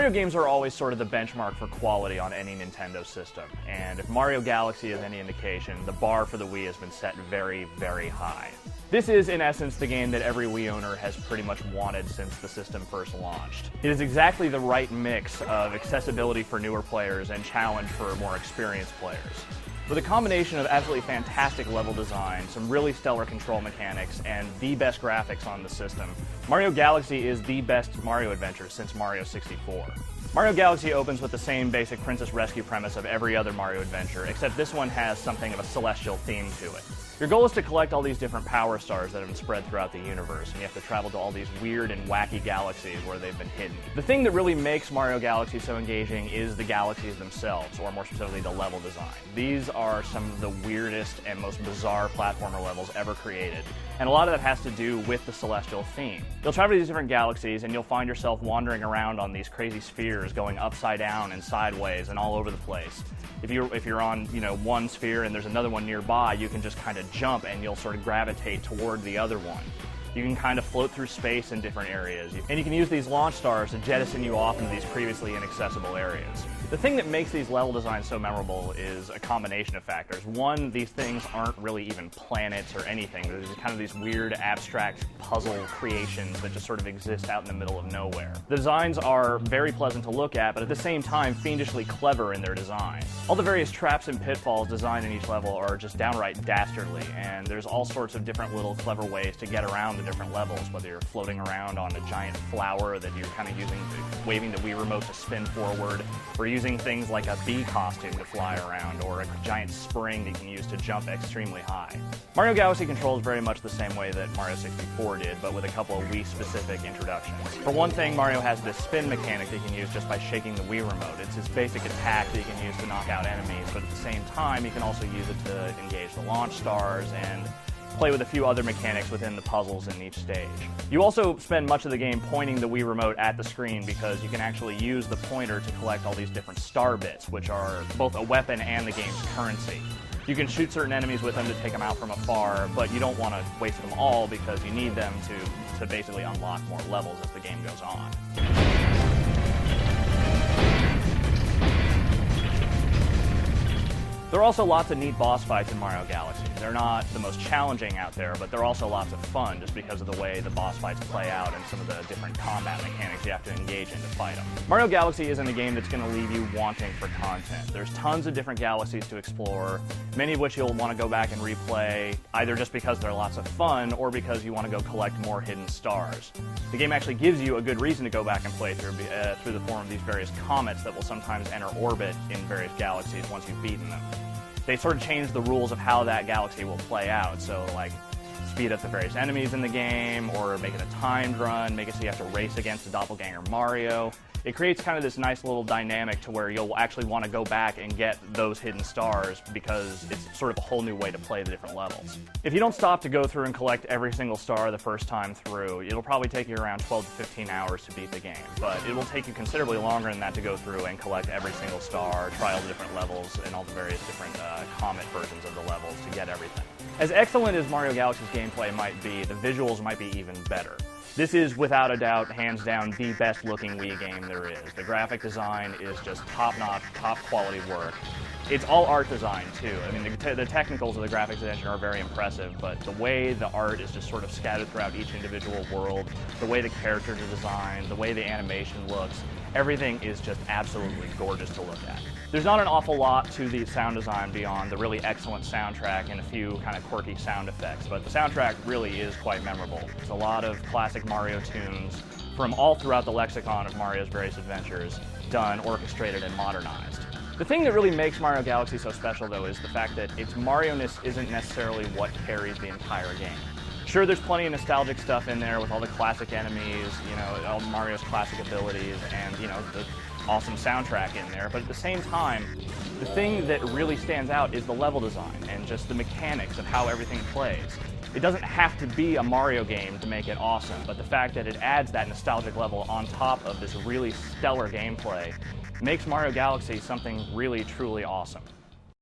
Mario games are always sort of the benchmark for quality on any Nintendo system, and if Mario Galaxy is any indication, the bar for the Wii has been set very, very high. This is, in essence, the game that every Wii owner has pretty much wanted since the system first launched. It is exactly the right mix of accessibility for newer players and challenge for more experienced players. With a combination of absolutely fantastic level design, some really stellar control mechanics, and the best graphics on the system, Mario Galaxy is the best Mario adventure since Mario 64. Mario Galaxy opens with the same basic Princess Rescue premise of every other Mario adventure, except this one has something of a celestial theme to it. Your goal is to collect all these different power stars that have been spread throughout the universe, and you have to travel to all these weird and wacky galaxies where they've been hidden. The thing that really makes Mario Galaxy so engaging is the galaxies themselves, or more specifically the level design. These are some of the weirdest and most bizarre platformer levels ever created, and a lot of that has to do with the celestial theme. You'll travel to these different galaxies, and you'll find yourself wandering around on these crazy spheres, going upside down and sideways and all over the place. If you're on, one sphere and there's another one nearby, you can just kind of jump and you'll sort of gravitate toward the other one. You can kind of float through space in different areas, and you can use these launch stars to jettison you off into these previously inaccessible areas. The thing that makes these level designs so memorable is a combination of factors. One, these things aren't really even planets or anything. There's kind of these weird, abstract puzzle creations that just sort of exist out in the middle of nowhere. The designs are very pleasant to look at, but at the same time, fiendishly clever in their design. All the various traps and pitfalls designed in each level are just downright dastardly, and there's all sorts of different little clever ways to get around the different levels, whether you're floating around on a giant flower that you're kind of waving the Wii remote to spin forward, or using things like a bee costume to fly around, or a giant spring that you can use to jump extremely high. Mario Galaxy controls very much the same way that Mario 64 did, but with a couple of Wii-specific introductions. For one thing, Mario has this spin mechanic that you can use just by shaking the Wii remote. It's his basic attack that you can use to knock out enemies, but at the same time, you can also use it to engage the launch stars and play with a few other mechanics within the puzzles in each stage. You also spend much of the game pointing the Wii remote at the screen because you can actually use the pointer to collect all these different star bits, which are both a weapon and the game's currency. You can shoot certain enemies with them to take them out from afar, but you don't want to waste them all because you need them to basically unlock more levels as the game goes on. There are also lots of neat boss fights in Mario Galaxy. They're not the most challenging out there, but they're also lots of fun just because of the way the boss fights play out and some of the different combat mechanics you have to engage in to fight them. Mario Galaxy isn't a game that's going to leave you wanting for content. There's tons of different galaxies to explore, many of which you'll want to go back and replay, either just because they're lots of fun or because you want to go collect more hidden stars. The game actually gives you a good reason to go back and play through the form of these various comets that will sometimes enter orbit in various galaxies once you've beaten them. They sort of change the rules of how that galaxy will play out, so like speed up the various enemies in the game, or make it a timed run, make it so you have to race against a doppelganger Mario. It creates kind of this nice little dynamic to where you'll actually want to go back and get those hidden stars because it's sort of a whole new way to play the different levels. If you don't stop to go through and collect every single star the first time through, it'll probably take you around 12 to 15 hours to beat the game, but it will take you considerably longer than that to go through and collect every single star, try all the different levels and all the various different comet versions of the levels to get everything. As excellent as Mario Galaxy's gameplay might be, the visuals might be even better. This is, without a doubt, hands down, the best looking Wii game there is. The graphic design is just top-notch, top-quality work. It's all art design, too. I mean, the technicals of the graphics engine are very impressive, but the way the art is just sort of scattered throughout each individual world, the way the characters are designed, the way the animation looks, everything is just absolutely gorgeous to look at. There's not an awful lot to the sound design beyond the really excellent soundtrack and a few kind of quirky sound effects, but the soundtrack really is quite memorable. It's a lot of classic Mario tunes from all throughout the lexicon of Mario's various adventures, done, orchestrated, and modernized. The thing that really makes Mario Galaxy so special, though, is the fact that its Mario-ness isn't necessarily what carries the entire game. Sure, there's plenty of nostalgic stuff in there with all the classic enemies, all Mario's classic abilities, and, the awesome soundtrack in there, but at the same time, the thing that really stands out is the level design and just the mechanics of how everything plays. It doesn't have to be a Mario game to make it awesome, but the fact that it adds that nostalgic level on top of this really stellar gameplay makes Mario Galaxy something really, truly awesome.